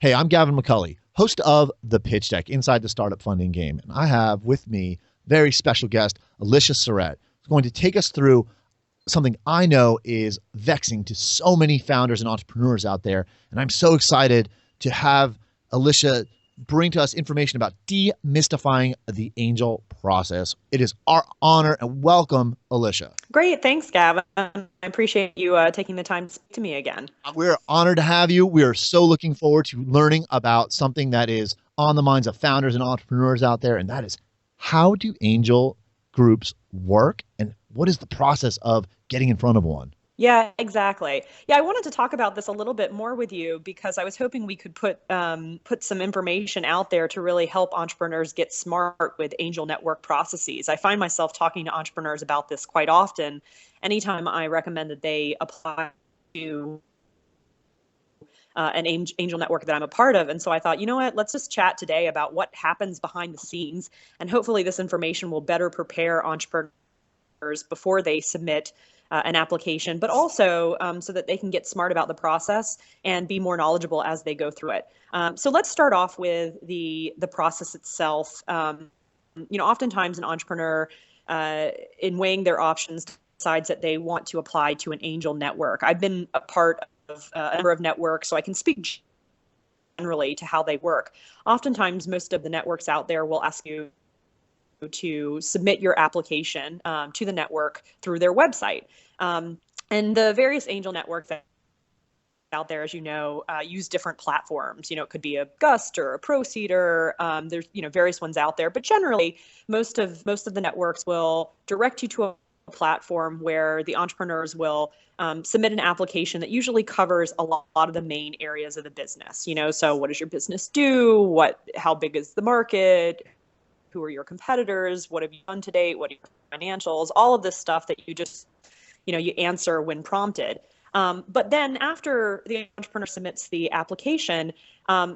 Hey, I'm Gavin McCulley, host of The Pitch Deck, Inside the Startup Funding Game. And I have with me very special guest, Alicia Surratt, who's going to take us through something I know is vexing to so many founders and entrepreneurs out there. And I'm so excited to have Alicia bring to us information about demystifying the angel process. It is our honor, and welcome, Alicia. Great. Thanks, Gavin. I appreciate you taking the time to speak to me again. We're honored to have you. We are so looking forward to learning about something that is on the minds of founders and entrepreneurs out there, and that is, how do angel groups work, and what is the process of getting in front of one? Yeah, exactly. Yeah, I wanted to talk about this a little bit more with you because I was hoping we could put some information out there to really help entrepreneurs get smart with angel network processes. I find myself talking to entrepreneurs about this quite often. Anytime I recommend that they apply to an angel network that I'm a part of. And so I thought, you know what, let's just chat today about what happens behind the scenes. And hopefully this information will better prepare entrepreneurs before they submit an application, but also so that they can get smart about the process and be more knowledgeable as they go through it. So let's start off with the process itself. Oftentimes an entrepreneur, in weighing their options, decides that they want to apply to an angel network. I've been a part of a number of networks, so I can speak generally to how they work. Oftentimes, most of the networks out there will ask you to submit your application to the network through their website. And the various angel networks out there, as you know, use different platforms. It could be a Gust or a Proseeder. There's various ones out there, but generally most of the networks will direct you to a platform where the entrepreneurs will submit an application that usually covers a lot of the main areas of the business. So what does your business do? How big is the market? Who are your competitors? What have you done to date? What are your financials? All of this stuff that you just, you answer when prompted. But then after the entrepreneur submits the application,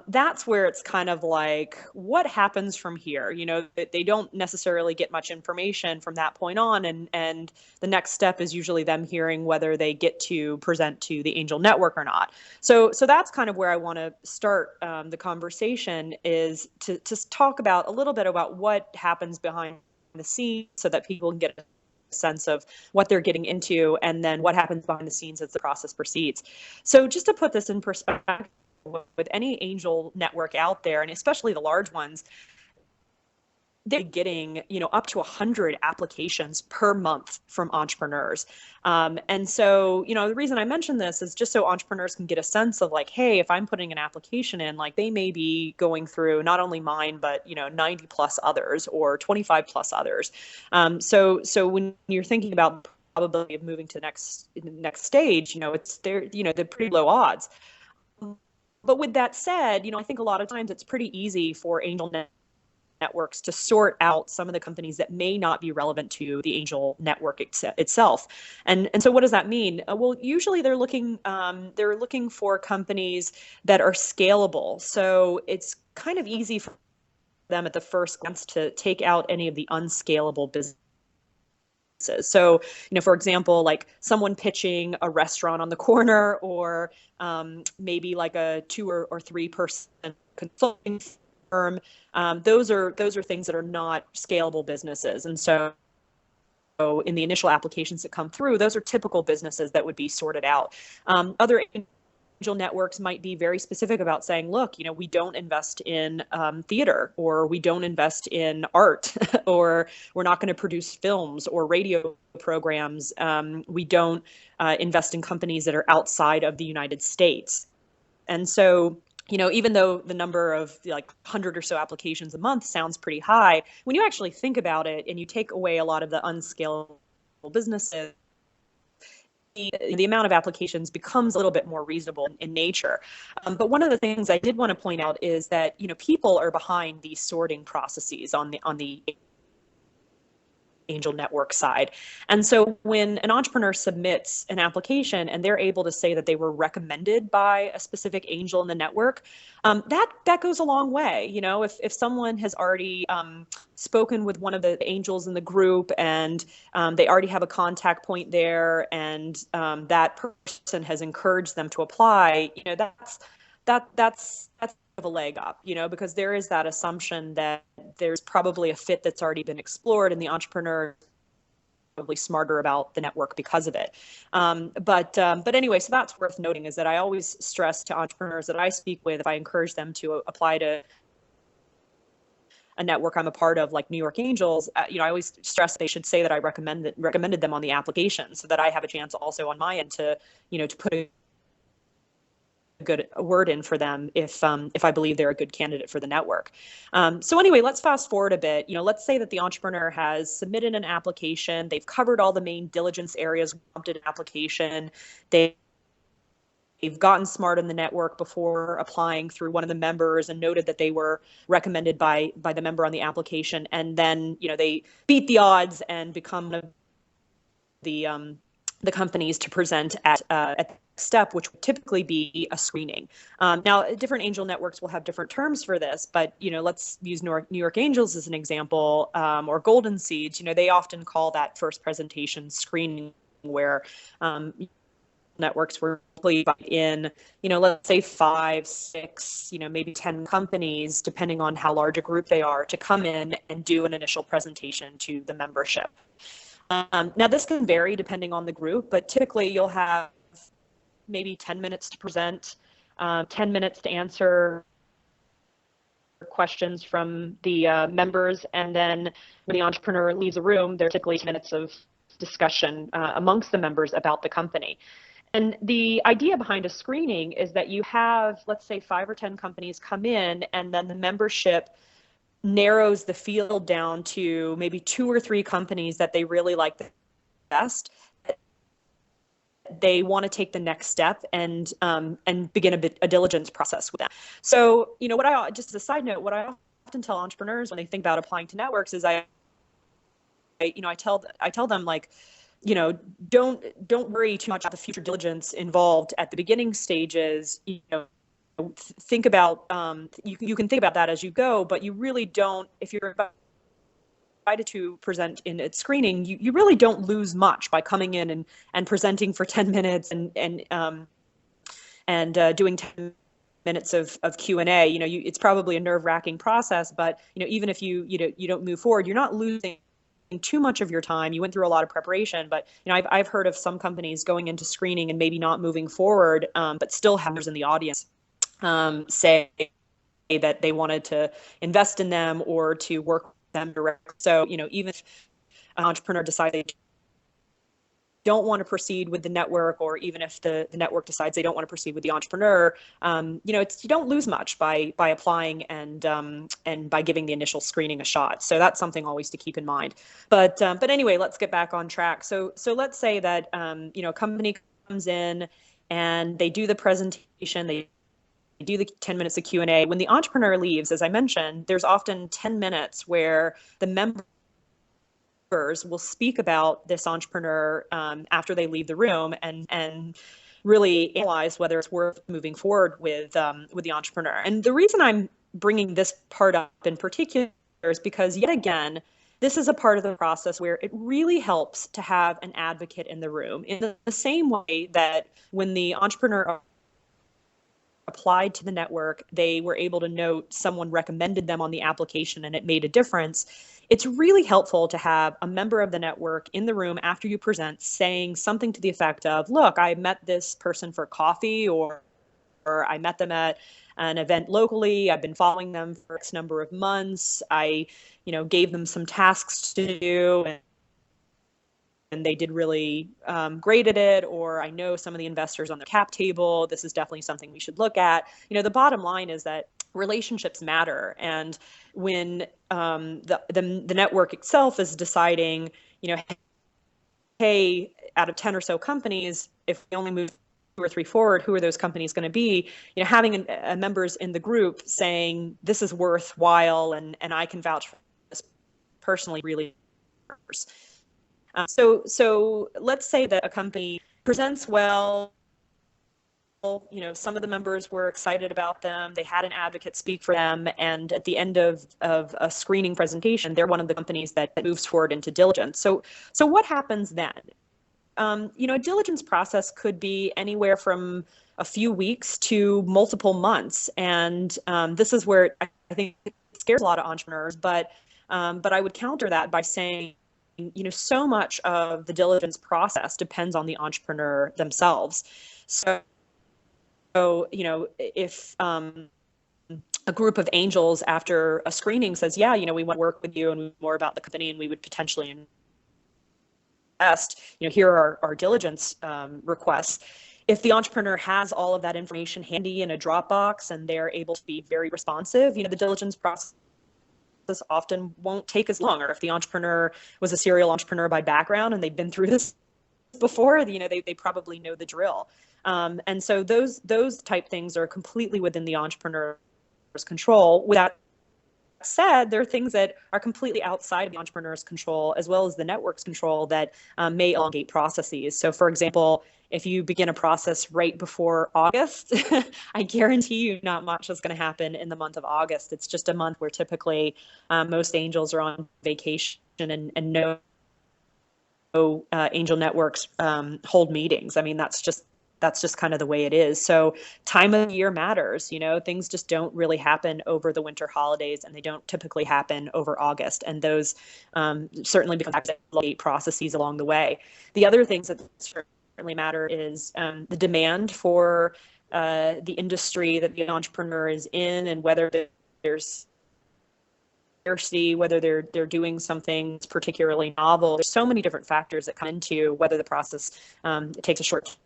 that's where it's kind of like, what happens from here? They don't necessarily get much information from that point on. And the next step is usually them hearing whether they get to present to the angel network or not. So that's kind of where I want to start the conversation, is to talk about a little bit about what happens behind the scenes so that people can get a sense of what they're getting into, and then what happens behind the scenes as the process proceeds. So just to put this in perspective, with any angel network out there, and especially the large ones, they're getting, up to 100 applications per month from entrepreneurs. And so, the reason I mention this is just so entrepreneurs can get a sense of like, hey, if I'm putting an application in, like they may be going through not only mine, but, 90 plus others or 25 plus others. So when you're thinking about the probability of moving to the next stage, they're pretty low odds. But with that said, I think a lot of times it's pretty easy for angel networks to sort out some of the companies that may not be relevant to the angel network itself. And so what does that mean? Well, usually they're looking for companies that are scalable. So it's kind of easy for them at the first glance to take out any of the unscalable businesses. So, for example, like someone pitching a restaurant on the corner, or maybe like a 2 or 3 person consulting firm. Those are things that are not scalable businesses. And so in the initial applications that come through, those are typical businesses that would be sorted out. Other angel networks might be very specific about saying, look, we don't invest in theater, or we don't invest in art, or we're not going to produce films or radio programs. We don't invest in companies that are outside of the United States. And so even though the number of like 100 or so applications a month sounds pretty high, when you actually think about it and you take away a lot of the unscalable businesses, the amount of applications becomes a little bit more reasonable in nature. But one of the things I did want to point out is that, people are behind these sorting processes on the angel network side. And so when an entrepreneur submits an application and they're able to say that they were recommended by a specific angel in the network, that goes a long way. If someone has already spoken with one of the angels in the group, and they already have a contact point there, and that person has encouraged them to apply, that's a leg up, because there is that assumption that there's probably a fit that's already been explored, and the entrepreneur is probably smarter about the network because of it. But anyway, so that's worth noting, is that I always stress to entrepreneurs that I speak with, if I encourage them to apply to a network I'm a part of, like New York Angels, I always stress they should say that I recommended them on the application, so that I have a chance also on my end to, to put a good word in for them if I believe they're a good candidate for the network. So anyway, let's fast forward a bit. Let's say that the entrepreneur has submitted an application. They've covered all the main diligence areas, prompted an application. They've gotten smart in the network before applying through one of the members and noted that they were recommended by the member on the application. And then, they beat the odds and become one of the companies to present at the step, which would typically be a screening. Now, different angel networks will have different terms for this, but let's use New York Angels as an example, or Golden Seeds. They often call that first presentation screening, where networks were in, let's say 5, 6, maybe 10 companies, depending on how large a group they are, to come in and do an initial presentation to the membership. Now, this can vary depending on the group, but typically you'll have maybe 10 minutes to present, 10 minutes to answer questions from the members, and then when the entrepreneur leaves a room, there's typically minutes of discussion amongst the members about the company. And the idea behind a screening is that you have, let's say, 5 or 10 companies come in, and then the membership narrows the field down to maybe 2 or 3 companies that they really like the best. They want to take the next step and begin a diligence process with them. So, just as a side note, what I often tell entrepreneurs when they think about applying to networks is I tell them, like, don't worry too much about the future diligence involved at the beginning stages. Think about you can think about that as you go, but you really don't, if you're invited to present in its screening, you really don't lose much by coming in and presenting for 10 minutes and doing 10 minutes of Q&A. It's probably a nerve-wracking process, but even if you don't move forward, you're not losing too much of your time. You went through a lot of preparation, but I've heard of some companies going into screening and maybe not moving forward, but still have members in the audience say that they wanted to invest in them or to work with them directly. So even if an entrepreneur decides they don't want to proceed with the network, or even if the network decides they don't want to proceed with the entrepreneur, you don't lose much by applying and by giving the initial screening a shot. So that's something always to keep in mind. But anyway, let's get back on track. So let's say that a company comes in and they do the presentation, they do the 10 minutes of Q&A. When the entrepreneur leaves, as I mentioned, there's often 10 minutes where the members will speak about this entrepreneur after they leave the room and really analyze whether it's worth moving forward with the entrepreneur. And the reason I'm bringing this part up in particular is because, yet again, this is a part of the process where it really helps to have an advocate in the room, in the same way that when the entrepreneur applied to the network, they were able to note someone recommended them on the application and it made a difference. It's really helpful to have a member of the network in the room after you present saying something to the effect of, look, I met this person for coffee, or I met them at an event locally. I've been following them for X number of months. I, gave them some tasks to do, and they did really great at it, or I know some of the investors on the cap table. This is definitely something we should look at. The bottom line is that relationships matter. And when the network itself is deciding, hey, out of 10 or so companies, if we only move 2 or 3 forward, who are those companies going to be? Having a members in the group saying this is worthwhile and I can vouch for this personally really matters. So let's say that a company presents well. Some of the members were excited about them. They had an advocate speak for them. And at the end of a screening presentation, they're one of the companies that moves forward into diligence. So what happens then? a diligence process could be anywhere from a few weeks to multiple months. And this is where I think it scares a lot of entrepreneurs, but I would counter that by saying, so much of the diligence process depends on the entrepreneur themselves. So, if a group of angels after a screening says, yeah, we want to work with you and more about the company and we would potentially invest, here are our diligence requests. If the entrepreneur has all of that information handy in a Dropbox and they're able to be very responsive, the diligence process often won't take as long. Or if the entrepreneur was a serial entrepreneur by background and they've been through this before, they probably know the drill. And so those type things are completely within the entrepreneur's control. With that said, there are things that are completely outside of the entrepreneur's control, as well as the network's control, that may elongate processes. So, for example, if you begin a process right before August, I guarantee you not much is going to happen in the month of August. It's just a month where typically most angels are on vacation and no angel networks hold meetings. I mean, that's just kind of the way it is. So time of year matters. Things just don't really happen over the winter holidays, and they don't typically happen over August. And those certainly become late processes along the way. The other things that certainly matter is the demand for the industry that the entrepreneur is in, and whether there's scarcity, whether they're doing something that's particularly novel. There's so many different factors that come into whether the process it takes a short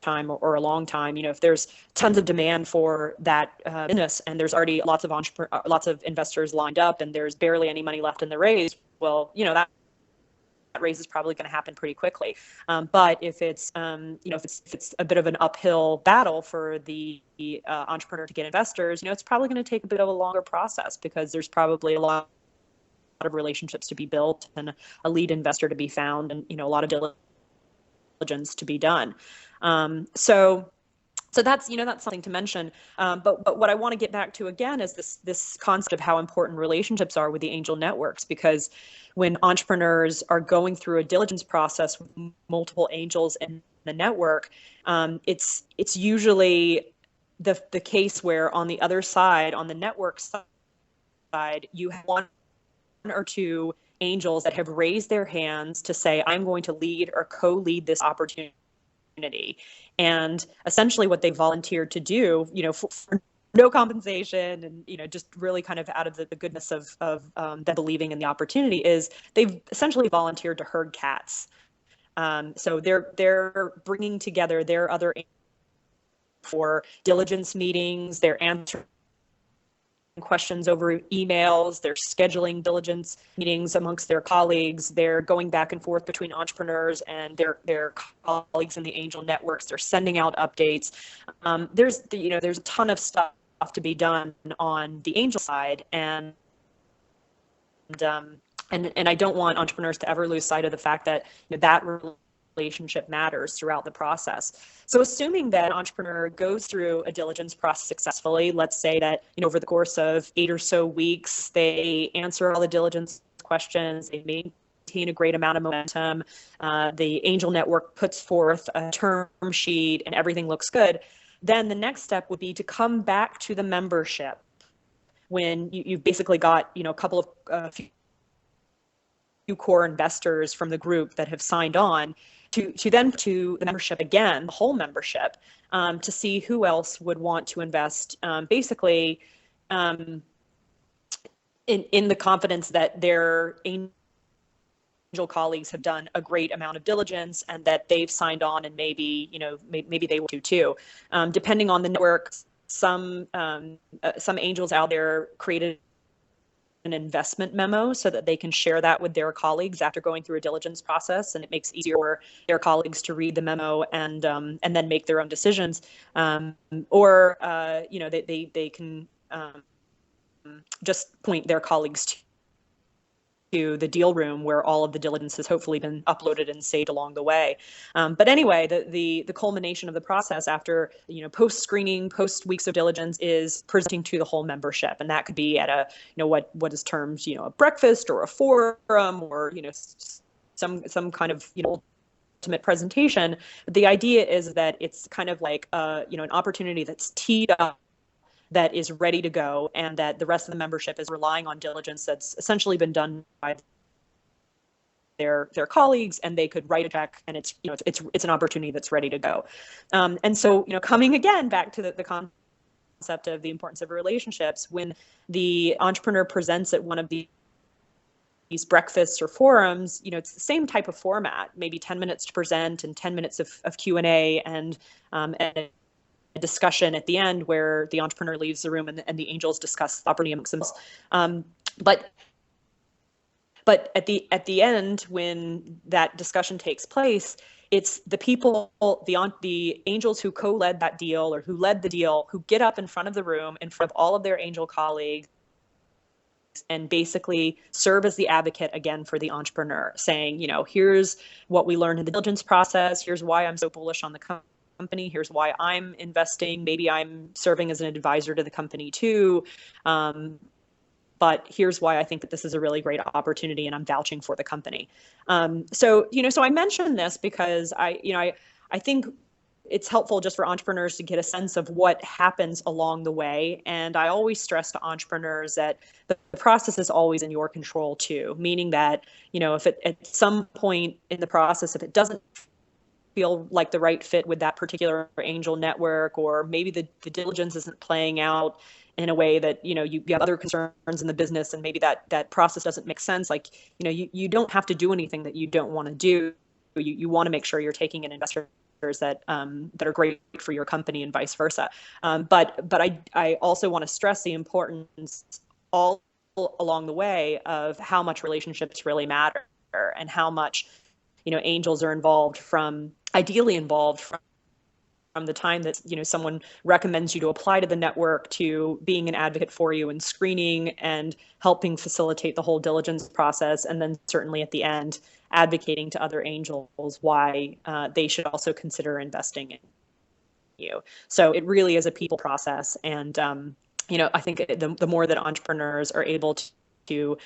time or a long time. If there's tons of demand for that business and there's already lots of investors lined up and there's barely any money left in the raise, well, that raise is probably going to happen pretty quickly. But if it's if it's a bit of an uphill battle for the entrepreneur to get investors, it's probably going to take a bit of a longer process, because there's probably a lot of relationships to be built and a lead investor to be found, and a lot of diligence to be done. So that's something to mention. But what I want to get back to again is this concept of how important relationships are with the angel networks, because when entrepreneurs are going through a diligence process with multiple angels in the network, it's usually the case where on the other side, on the network side, you have one or two angels that have raised their hands to say, I'm going to lead or co-lead this opportunity. And essentially what they volunteered to do, for no compensation and, just really kind of out of the goodness of them believing in the opportunity, is they've essentially volunteered to herd cats. So they're bringing together their other for diligence meetings, they're answering questions over emails, they're scheduling diligence meetings amongst their colleagues, they're going back and forth between entrepreneurs and their colleagues in the angel networks, they're sending out updates. There's a ton of stuff to be done on the angel side, and I don't want entrepreneurs to ever lose sight of the fact that that relationship matters throughout the process. So assuming that an entrepreneur goes through a diligence process successfully, let's say that over the course of 8 or so weeks, they answer all the diligence questions, they maintain a great amount of momentum, the angel network puts forth a term sheet and everything looks good, then the next step would be to come back to the membership when you've basically got a couple of few core investors from the group that have signed on, to then to the membership again, the whole membership, to see who else would want to invest, basically in the confidence that their angel colleagues have done a great amount of diligence and that they've signed on, and maybe they will do too. Depending on the network, some angels out there created an investment memo so that they can share that with their colleagues after going through a diligence process, and it makes it easier for their colleagues to read the memo and then make their own decisions. Or they can just point their colleagues to the deal room where all of the diligence has hopefully been uploaded and saved along the way. But anyway, the culmination of the process after post screening, post weeks of diligence, is presenting to the whole membership, and that could be at a what is termed a breakfast or a forum or some kind of ultimate presentation. But the idea is that it's kind of like an opportunity that's teed up, that is ready to go, and that the rest of the membership is relying on diligence that's essentially been done by their colleagues, and they could write a check, and it's an opportunity that's ready to go. And so coming again back to the concept of the importance of relationships, when the entrepreneur presents at one of these breakfasts or forums, it's the same type of format, maybe 10 minutes to present and 10 minutes of Q&A and a discussion at the end where the entrepreneur leaves the room and the angels discuss the opportunity amongst themselves. But at the end, when that discussion takes place, it's the people, the angels who co-led that deal or who led the deal, who get up in front of the room, in front of all of their angel colleagues, and basically serve as the advocate again for the entrepreneur, saying, here's what we learned in the diligence process. Here's why I'm so bullish on the company. Here's why I'm investing. Maybe I'm serving as an advisor to the company too. But here's why I think that this is a really great opportunity, and I'm vouching for the company. So I mentioned this because I think it's helpful just for entrepreneurs to get a sense of what happens along the way. And I always stress to entrepreneurs that the process is always in your control too, meaning that, if at some point in the process, if it doesn't feel like the right fit with that particular angel network, or maybe the diligence isn't playing out in a way that, you have other concerns in the business, and maybe that process doesn't make sense. Like, you don't have to do anything that you don't want to do. You want to make sure you're taking in investors that are great for your company, and vice versa. But I also want to stress the importance all along the way of how much relationships really matter, and how much, angels are ideally involved from the time that someone recommends you to apply to the network, to being an advocate for you and screening and helping facilitate the whole diligence process, and then certainly at the end advocating to other angels why they should also consider investing in you. So it really is a people process, and I think the more that entrepreneurs are able to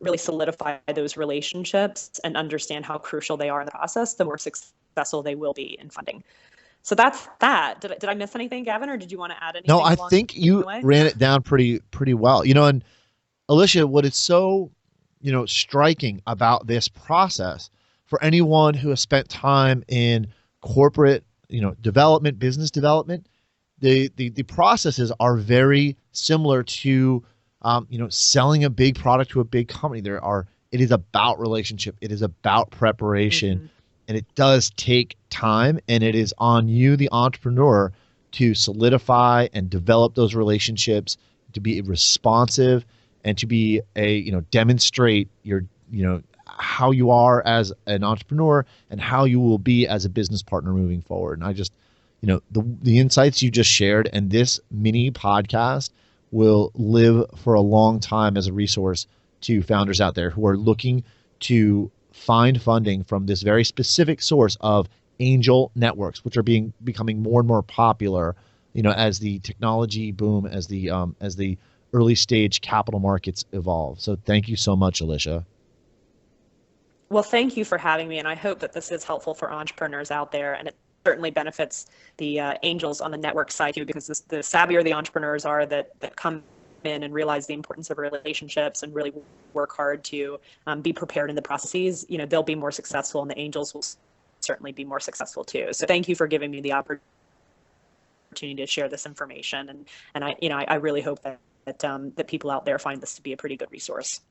really solidify those relationships and understand how crucial they are in the process, the more successful they will be in funding. So that's that. Did I miss anything, Gavin, or did you want to add anything? No, I think you ran it down pretty well. And Alicia, what is so, striking about this process for anyone who has spent time in corporate, development, business development, the processes are very similar to, selling a big product to a big company. It is about relationship. It is about preparation. Mm-hmm. And it does take time, and it is on you, the entrepreneur, to solidify and develop those relationships, to be responsive, and to be demonstrate your, how you are as an entrepreneur and how you will be as a business partner moving forward. And I just, the insights you just shared and this mini podcast will live for a long time as a resource to founders out there who are looking to find funding from this very specific source of angel networks, which are becoming more and more popular, as the technology boom, as the early stage capital markets evolve. So thank you so much, Alicia. Well, thank you for having me, and I hope that this is helpful for entrepreneurs out there, and it certainly benefits the angels on the network side too, because the savvier the entrepreneurs are that come in and realize the importance of relationships and really work hard to be prepared in the processes, they'll be more successful, and the angels will certainly be more successful too. So thank you for giving me the opportunity to share this information, and I really hope that people out there find this to be a pretty good resource.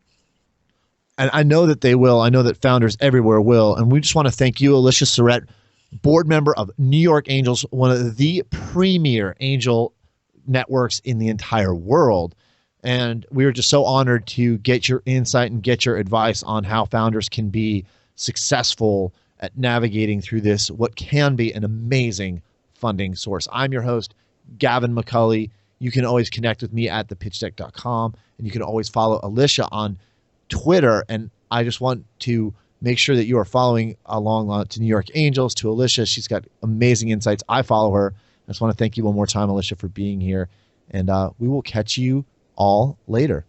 And I know that they will. I know that founders everywhere will. And we just want to thank you, Alicia Surratt, board member of New York Angels, one of the premier angel networks in the entire world. And we were just so honored to get your insight and get your advice on how founders can be successful at navigating through this, what can be an amazing funding source. I'm your host, Gavin McCulley. You can always connect with me at thepitchdeck.com, and you can always follow Alicia on Twitter. And I just want to make sure that you are following along to New York Angels, to Alicia. She's got amazing insights. I follow her. I just want to thank you one more time, Alicia, for being here. And we will catch you all later.